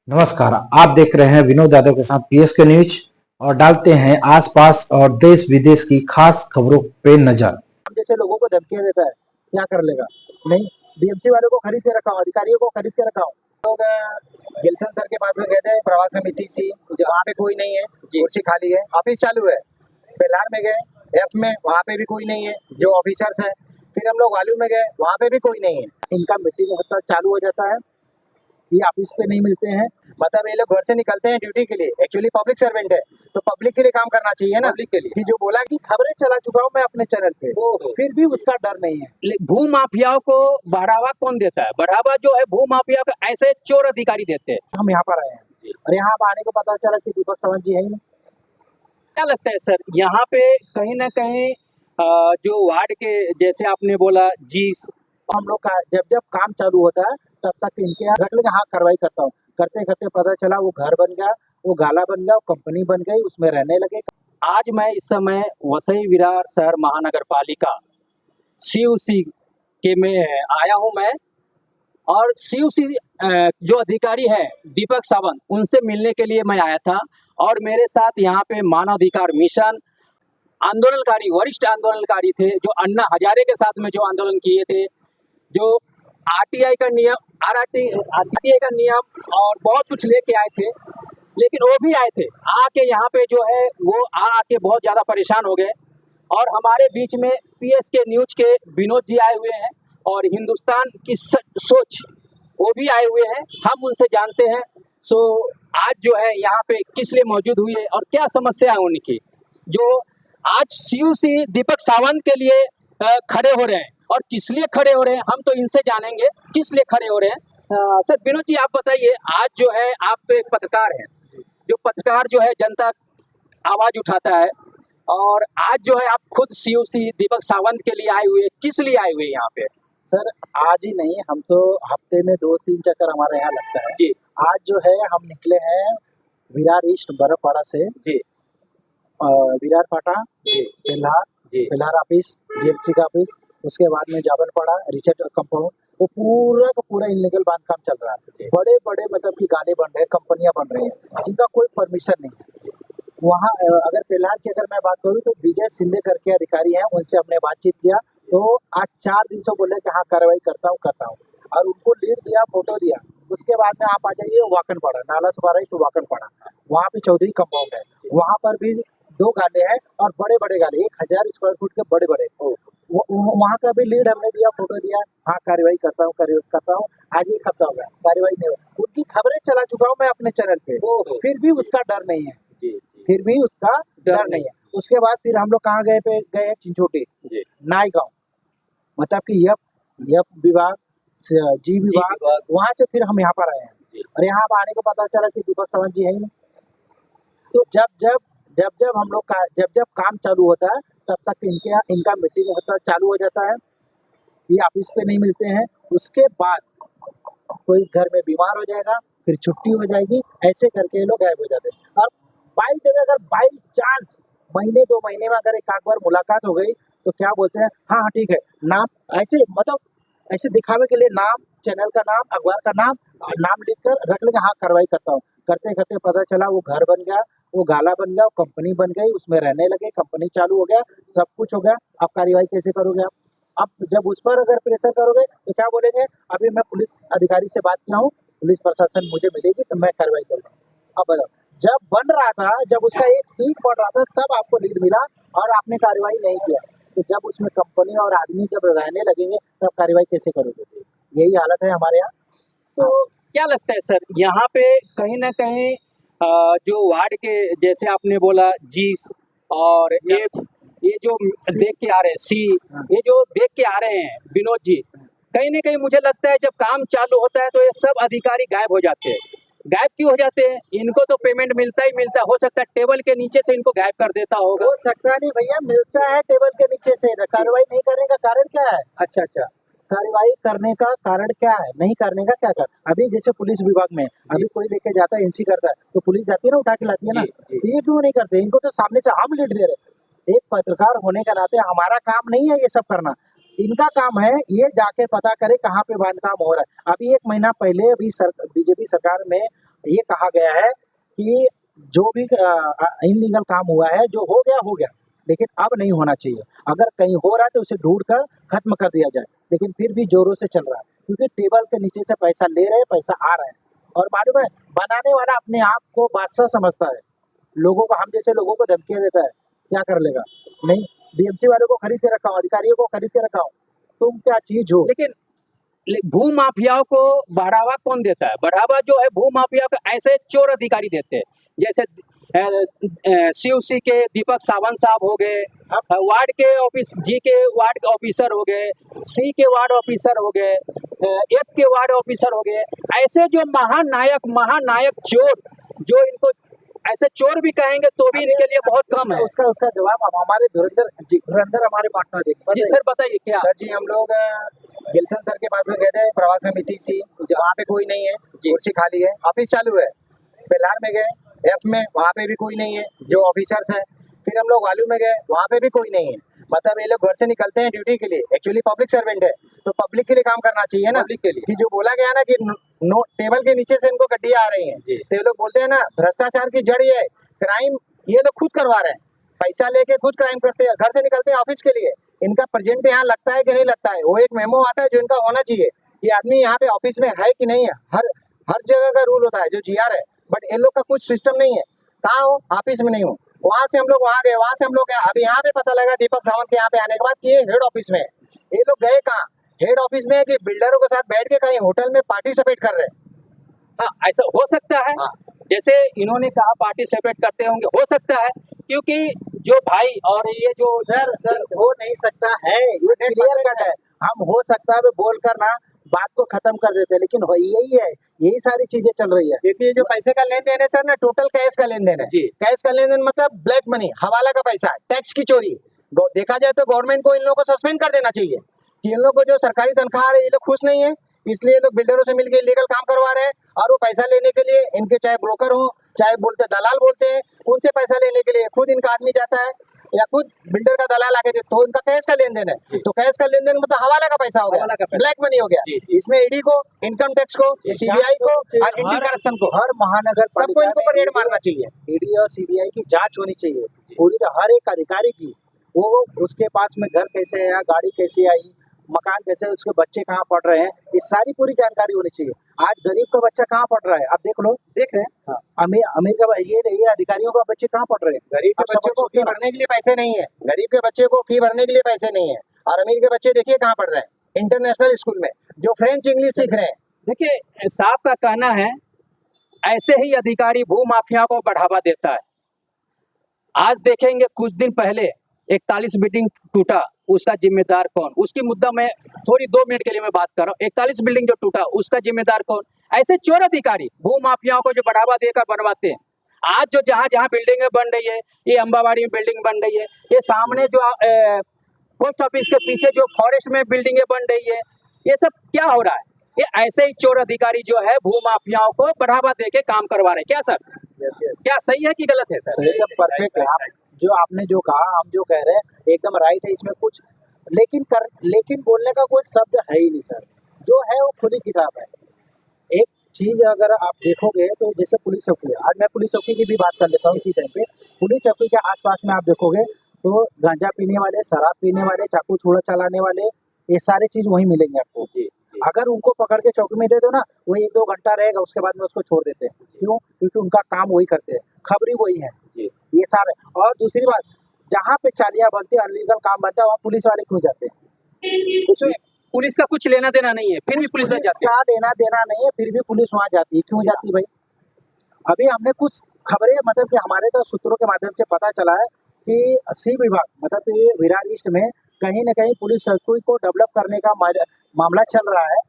नमस्कार। आप देख रहे हैं विनोद यादव के साथ पीएसके न्यूज और डालते हैं आसपास और देश विदेश की खास खबरों पे नजर। हम जैसे लोगों को धमकियां देता है, क्या कर लेगा? नहीं, बीएमसी वालों को खरीद के रखा हूँ, अधिकारियों को खरीद के रखा हूँ। लोग गिलसन सर के पास में गए थे, प्रवास समिति सी, वहाँ पे कोई नहीं है, कुर्सी खाली है, ऑफिस चालू है। बेलार में गए, एफ में, वहाँ पे भी कोई नहीं है, जो ऑफिसर्स है। फिर हम लोग वालू में गए, वहाँ पे भी कोई नहीं है। इनका मीटिंग होता चालू हो जाता है, ये ऑफिस पे नहीं मिलते हैं। मतलब ये लोग घर से निकलते हैं ड्यूटी के लिए, एक्चुअली पब्लिक सर्वेंट है, तो पब्लिक के लिए काम करना चाहिए ना, पब्लिक के लिए। कि जो बोला कि खबरें चला चुका हूँ मैं अपने चैनल पे, फिर भी उसका डर नहीं है। भू माफियाओं को बढ़ावा कौन देता है? बढ़ावा जो है भू माफिया को ऐसे चोर अधिकारी देते हैं। हम यहाँ पर आए हैं और यहाँ पर आने को पता चला कि दीपक सावंत जी है ही नहीं। क्या लगता है सर, यहाँ पे कहीं ना कहीं जो वार्ड के जैसे आपने बोला जी, हम लोग का जब जब काम चालू होता है तब तक इनके यहाँ घट लगे, हाँ कार्रवाई करता हूँ, करते करते पता चला वो घर बन गया, वो गाला बन गया, वो कंपनी बन गई, उसमें रहने लगे। आज मैं इस समय वसई विरार शहर महानगर पालिका सीयूसी के में आया हूँ मैं, और सीयूसी जो अधिकारी है दीपक सावंत, उनसे मिलने के लिए मैं आया था। और मेरे साथ यहाँ पे मानवाधिकार मिशन आंदोलनकारी, वरिष्ठ आंदोलनकारी थे, जो अन्ना हजारे के साथ में जो आंदोलन किए थे, जो आरटीआई का नियम, आरटीआई का नियम और बहुत कुछ लेके आए थे। लेकिन वो भी आए थे, आके यहाँ पे जो है वो आके बहुत ज़्यादा परेशान हो गए। और हमारे बीच में पीएसके न्यूज के विनोद जी आए हुए हैं, और हिंदुस्तान की सोच वो भी आए हुए हैं। हम उनसे जानते हैं। सो आज जो है यहाँ पे किस लिए मौजूद हुई है और क्या समस्या है उनकी, जो आज सीयूसी दीपक सावंत के लिए खड़े हो रहे हैं, और किस लिए खड़े हो रहे हैं हम तो इनसे जानेंगे किस लिए खड़े हो रहे हैं। सर विनोद जी, आप बताइए, आज जो है आप तो एक पत्रकार हैं, जो पत्रकार जो है जनता आवाज उठाता है, और आज जो है आप खुद सीयूसी दीपक सावंत के लिए आए हुए, किस लिए आए हुए यहाँ पे? सर आज ही नहीं, हम तो हफ्ते में 2-3 चक्कर हमारे यहाँ लगता है जी आज जो है हम निकले हैं विरार ईस्ट बर्फपाड़ा से, जी विरार पाटा, जी बेल्हार, जी बेल्हार ऑफिस, डीएमसी का ऑफिस, उसके बाद में जाबलपाड़ा रिचर्ड कंपाउंड, वो पूरा का पूरा इलीगल बांधकाम चल रहा है। बड़े बड़े मतलब कि गाले बन रहे हैं, कंपनियां बन रही हैं जिनका कोई परमिशन नहीं है। वहाँ अगर बेल्हार की अगर मैं बात करूँ तो विजय सिंधे करके अधिकारी हैं, उनसे हमने बातचीत किया, तो आज 4 दिन से बोले कि हाँ कार्रवाई करता हूँ, और उनको लीड दिया, फोटो दिया। उसके बाद में आप आ जाइए वाकनपाड़ा, नाला सुपारा टू वाकनपाड़ा, वहाँ पे चौधरी कंपाउंड है, वहाँ पर भी 2 गाले हैं और बड़े बड़े गाले, 1000 स्क्वायर फुट के बड़े बड़े। वहाँ का भी लीड हमने दिया, फोटो दिया, हाँ कार्रवाई करता हूँ। आज एक हफ्ता हो गया, कार्रवाई नहीं हुई। उनकी खबरें चला चुका हूँ मैं अपने चैनल पे, फिर भी उसका डर नहीं है, फिर भी उसका डर नहीं है। उसके बाद फिर हम लोग कहाँ गए हैं चिंचोटी, नाई गाँव, मतलब कि यप विभाग, जी विभाग, वहाँ से फिर हम यहाँ पर आए हैं। और यहाँ पर आने को पता चला कि दीपक सावंत जी है ही नहीं। तो जब हम लोग का जब काम चालू होता है तब तक इनका मीटिंग होता चालू हो जाता है, ये ऑफिस पे नहीं मिलते हैं। उसके बाद कोई घर में बीमार हो जाएगा, फिर छुट्टी हो जाएगी, ऐसे करके ये लोग गायब हो जाते हैं। और बाई चांस महीने 2 महीने में अगर एक आध बार मुलाकात हो गई तो क्या बोलते हैं, हाँ हाँ ठीक है, नाम ऐसे मतलब ऐसे दिखावे के लिए नाम, चैनल का नाम, अखबार का नाम लिखकर रख लेंगे, हाँ कार्रवाई करता हूँ। करते करते पता चला वो घर बन गया, वो गाला बन गया, वो कंपनी बन गई, उसमें रहने लगे, कंपनी चालू हो गया, सब कुछ हो गया। अब कार्रवाई कैसे करोगे आप? अब जब उस पर अगर प्रेशर करोगे तो क्या बोलेंगे, अभी मैं पुलिस अधिकारी से बात किया हूँ, पुलिस प्रशासन मुझे मिलेगी तो मैं कार्रवाई करूँगा। अब बताओ, जब बन रहा था, जब उसका एक ईंट पड़ रहा था तब आपको लीड मिला और आपने कार्रवाई नहीं किया, तो जब उसमें कंपनी और आदमी जब रहने लगेंगे तब कार्रवाई कैसे करोगे? यही हालत है हमारे यहाँ। तो क्या लगता है सर, यहाँ पे कहीं ना कहीं जो वार्ड के जैसे आपने बोला जी और एफ, ये जो देख के आ रहे हैं सी, ये जो देख के आ रहे हैं विनोद जी, कहीं ना कहीं मुझे लगता है जब काम चालू होता है तो ये सब अधिकारी गायब हो जाते हैं। गायब क्यों हो जाते हैं? इनको तो पेमेंट मिलता ही मिलता है, हो सकता है टेबल के नीचे से इनको गायब कर देता होगा। हो सकता नहीं भैया, मिलता है टेबल के नीचे से, कार्रवाई नहीं करने का कारण क्या है? अच्छा अच्छा, कार्रवाई करने का कारण क्या है, नहीं करने का क्या कारण? अभी जैसे पुलिस विभाग में अभी कोई लेके जाता है, एनसी करता है, तो पुलिस जाती है ना, उठा के लाती है ना, ये क्यों नहीं करते? इनको तो सामने से हम लीड दे रहे। एक पत्रकार होने के नाते हमारा काम नहीं है ये सब करना, इनका काम है ये जाके पता करे कहाँ पे बांधकाम हो रहा है। अभी 1 महीना पहले अभी बीजेपी सरकार में ये कहा गया है कि जो भी इनलीगल काम हुआ है, जो हो गया, लेकिन अब नहीं होना चाहिए। अगर कहीं हो रहा है तो उसे ढूंढ कर खत्म कर दिया जाए, लेकिन फिर भी जोरों से चल रहा है, क्योंकि टेबल के नीचे से पैसा ले रहे हैं, पैसा आ रहा है। और मालूम है, बनाने वाला अपने आप को बादशाह समझता है, लोगों को, हम जैसे लोगों को धमकियां देता है, क्या कर लेगा? नहीं, बीएमसी वालों को खरीद के रखा हूँ, अधिकारियों को खरीद के रखा हूँ, तुम क्या चीज हो? लेकिन भू माफियाओं को बढ़ावा कौन देता है? बढ़ावा जो है भू माफिया को ऐसे चोर अधिकारी देते हैं, जैसे सीयूसी के दीपक सावंत साहब हो गए, वार्ड के ऑफिस जी के वार्ड ऑफिसर हो गए, सी के वार्ड ऑफिसर हो गए, एफ के वार्ड ऑफिसर हो गए। ऐसे जो महानायक चोर, जो इनको ऐसे चोर भी कहेंगे तो भी इनके लिए बहुत कम है। उसका जवाब अब हमारे धुरंधर हमारे पार्टनर देंगे। जी सर, बताइए क्या? सर जी, हम लोग गिल्सन सर के पास में गए थे, प्रवास समिति सी, वहाँ पे कोई नहीं है, कुर्सी खाली है, ऑफिस चालू है। बेलार में गए, एफ में, वहाँ पे भी कोई नहीं है, जो ऑफिसर्स है। फिर हम लोग वालू में गए, वहाँ पे भी कोई नहीं है। मतलब ये लोग घर से निकलते हैं ड्यूटी के लिए, एक्चुअली पब्लिक सर्वेंट है, तो पब्लिक के लिए काम करना चाहिए ना, पब्लिक के लिए। कि जो बोला गया ना कि नो टेबल के नीचे से इनको गड्डियाँ आ रही हैं, तो ये लोग बोलते हैं ना, भ्रष्टाचार की जड़ ये है, क्राइम ये लोग खुद करवा रहे हैं, पैसा लेके खुद क्राइम करते हैं, घर से निकलते हैं ऑफिस के लिए। इनका प्रेजेंट यहाँ लगता है कि नहीं लगता है, वो एक मेमो आता है जो इनका होना चाहिए कि आदमी यहाँ पे ऑफिस में है कि नहीं है। हर जगह का रूल होता है जो जीआर है, बट इन लोग का कुछ सिस्टम नहीं है। कहाँ हो? ऑफिस में नहीं हो। वहाँ से हम लोग वहाँ गए, वहाँ से हम लोग अभी यहाँ पे पता लगा दीपक सावंत के यहाँ पे आने के बाद कि ये हेड ऑफिस में है। ये लोग गए कहाँ? हेड ऑफिस में, कि बिल्डरों के साथ बैठ के कहीं होटल में पार्टिसिपेट कर रहे हैं। हाँ, ऐसा हो सकता है। हाँ। जैसे इन्होंने कहा पार्टिसिपेट करते होंगे, हो सकता है, क्योंकि जो भाई और ये जो सर हो नहीं सकता है, ये क्लियर कट है। हम हो सकता है बोलकर ना बात को खत्म कर देते हैं, लेकिन यही है, यही सारी चीजें चल रही है। क्योंकि जो पैसे का लेन देन है सर ना, टोटल कैश का लेन देन है। जी। कैश का लेन देन मतलब ब्लैक मनी, हवाला का पैसा, टैक्स की चोरी। देखा जाए तो गवर्नमेंट को इन लोगों को सस्पेंड कर देना चाहिए कि इन लोगों को जो सरकारी तनख्वाह आ रही है, ये लोग खुश नहीं है, इसलिए ये लोग बिल्डरों से मिलकर इलीगल काम करवा रहे हैं। और वो पैसा लेने के लिए इनके चाहे ब्रोकर हो, चाहे बोलते दलाल बोलते हैं, उनसे पैसा लेने के लिए खुद इनका आदमी जाता है या खुद बिल्डर का दलाल आके दे, तो इनका कैश का लेन देन है। तो कैश का लेन देन मतलब हवाला का पैसा हो हवाला का गया, पैसा। ब्लैक मनी हो गया। जी। इसमें ईडी को, इनकम टैक्स को, सीबीआई को और एंटी करप्शन को, हर महानगर सबको इनको पर रेड मारना चाहिए। ईडी और सीबीआई की जांच होनी चाहिए पूरी, तो हर एक अधिकारी की। वो उसके पास में घर कैसे आया, गाड़ी कैसे आई, मकान कैसे, उसके बच्चे कहाँ पढ़ रहे हैं, ये सारी पूरी जानकारी होनी चाहिए। आज गरीब का बच्चा कहाँ पढ़ रहा है, आप देख लो, देख रहे हैं। अमीर का ये अधिकारियों का बच्चे कहाँ पढ़ रहे हैं। गरीब के बच्चे को फी भरने के लिए पैसे नहीं है, गरीब के बच्चे को फी भरने के लिए पैसे नहीं है, और अमीर के बच्चे देखिए कहाँ पढ़ रहे हैं, इंटरनेशनल स्कूल में, जो फ्रेंच इंग्लिश सीख रहे हैं। देखिए, साहब का कहना है ऐसे ही अधिकारी भू माफिया को बढ़ावा देता है। आज देखेंगे, कुछ दिन पहले 41 बिल्डिंग टूटा, उसका जिम्मेदार कौन? उसकी मुद्दा मैं थोड़ी 2 मिनट के लिए मैं बात कर रहा हूँ। 41 बिल्डिंग जो टूटा, उसका जिम्मेदार कौन? ऐसे चोर अधिकारी भू माफियाओं को जो बढ़ावा देकर बनवाते हैं। आज जो जहाँ बिल्डिंगें बन रही है, ये अम्बावाड़ी में बिल्डिंग बन रही है, ये सामने जो पोस्ट ऑफिस के पीछे जो फॉरेस्ट में बिल्डिंगें बन रही है, ये सब क्या हो रहा है? ये ऐसे ही चोर अधिकारी जो है भू माफियाओं को बढ़ावा देके काम करवा रहे हैं। क्या सर? क्या सही है कि गलत है सर? एकदम परफेक्ट है। आप जो आपने जो कहा, हम जो कह रहे हैं एकदम राइट है, इसमें कुछ लेकिन बोलने का कोई शब्द है ही नहीं सर। जो है वो खुली किताब है। एक चीज अगर आप देखोगे तो जैसे पुलिस चौकी है, आज मैं पुलिस चौकी की भी बात कर लेता हूँ इसी टाइम पे। पुलिस चौकी के आसपास में आप देखोगे तो गांजा पीने वाले, शराब पीने वाले, चाकू छुरा चलाने वाले, ये सारे चीज वहीं मिलेंगे आपको। अगर उनको पकड़ के चौकी में दे दो ना, वो 1-2 घंटा रहेगा, उसके बाद में उसको छोड़ देते हैं। क्यों? क्योंकि उनका काम वही करते हैं, खबरी वही है। ये सारे। और दूसरी बात, जहाँ पे चालियां बनती है, अनलीगल काम बनता है, वहाँ पुलिस वाले क्यों जाते हैं? उसमें पुलिस का कुछ लेना देना नहीं है, फिर भी पुलिस पुलिस जाती है। का लेना देना नहीं है, फिर भी पुलिस वहाँ जाती है। क्यों जाती है भाई? अभी हमने कुछ खबरें, मतलब कि हमारे तो सूत्रों के माध्यम से पता चला है कि सी विभाग, मतलब कि विरार ईस्ट में कहीं न कहीं पुलिस चौकी को डेवलप करने का मामला चल रहा है।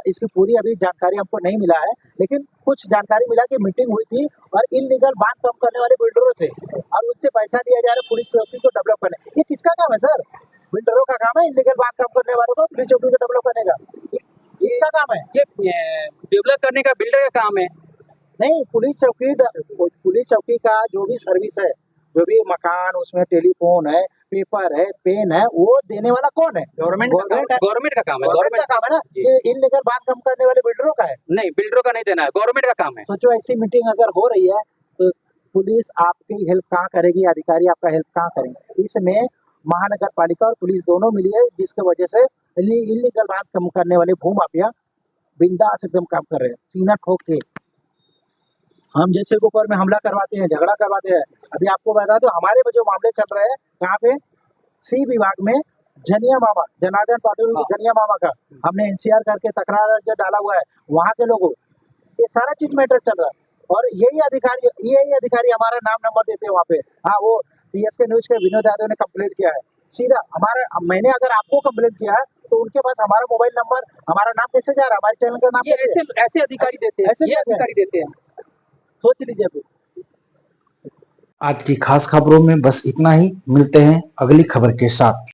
इसकी पूरी अभी जानकारी हमको नहीं मिला है, लेकिन कुछ जानकारी मिला कि मीटिंग हुई थी और इल्लीगल बांधकाम करने वाले बिल्डरों से, और उनसे पैसा लिया जा रहा है पुलिस चौकी को डेवलप करने। ये किसका काम है सर? बिल्डरों का काम है इल्लीगल बांधकाम करने वालों को पुलिस चौकी को डेवलप करने का? किसका काम है? ये डेवलप करने का बिल्डर का काम है। नहीं, पुलिस चौकी का जो भी सर्विस है, जो भी मकान, उसमें टेलीफोन है, पेपर है, पेन है, वो देने वाला कौन है? गवर्नमेंट गवर्नमेंट का काम है, गवर्नमेंट का काम है ना। जी। ये इनलीगल बांधकाम करने वाले बिल्डरों का है। नहीं, बिल्डरों का नहीं देना है, गवर्नमेंट का काम है। सोचो ऐसी मीटिंग अगर हो रही है तो पुलिस आपकी हेल्प कहाँ करेगी, अधिकारी आपका हेल्प कहाँ करेंगे? इसमें महानगर पालिका और पुलिस दोनों मिली है, जिसकी वजह से इलीगल बांधकाम करने वाले भूमाफिया बिंदास एकदम काम कर रहे हैं, सीना ठोक के। हम जैसे के ऊपर में हमला करवाते हैं, झगड़ा करवाते हैं। अभी आपको बता दो हमारे में जो मामले चल रहे हैं कहाँ पे, सी विभाग में जनिया मामा, जनार्दन पाटिल जनिया मामा का हमने एनसीआर करके तकरार जो डाला हुआ है, वहाँ के लोगों, ये सारा चीज मैटर चल रहा है। और यही अधिकारी हमारा नाम नंबर देते हैं वहाँ पे। हाँ, वो पीएसके न्यूज के विनोद यादव ने कंप्लेंट किया है, सीधा मैंने अगर आपको कंप्लेंट किया है तो उनके पास हमारा मोबाइल नंबर, हमारा नाम कैसे जा रहा है, हमारे चैनल का नाम ये कैसे? ऐसे अधिकारी देते हैं, ऐसे ये देते हैं। अधिकारी देते हैं। सोच लीजिए अभी। आज की खास खबरों में बस इतना ही। मिलते हैं अगली खबर के साथ।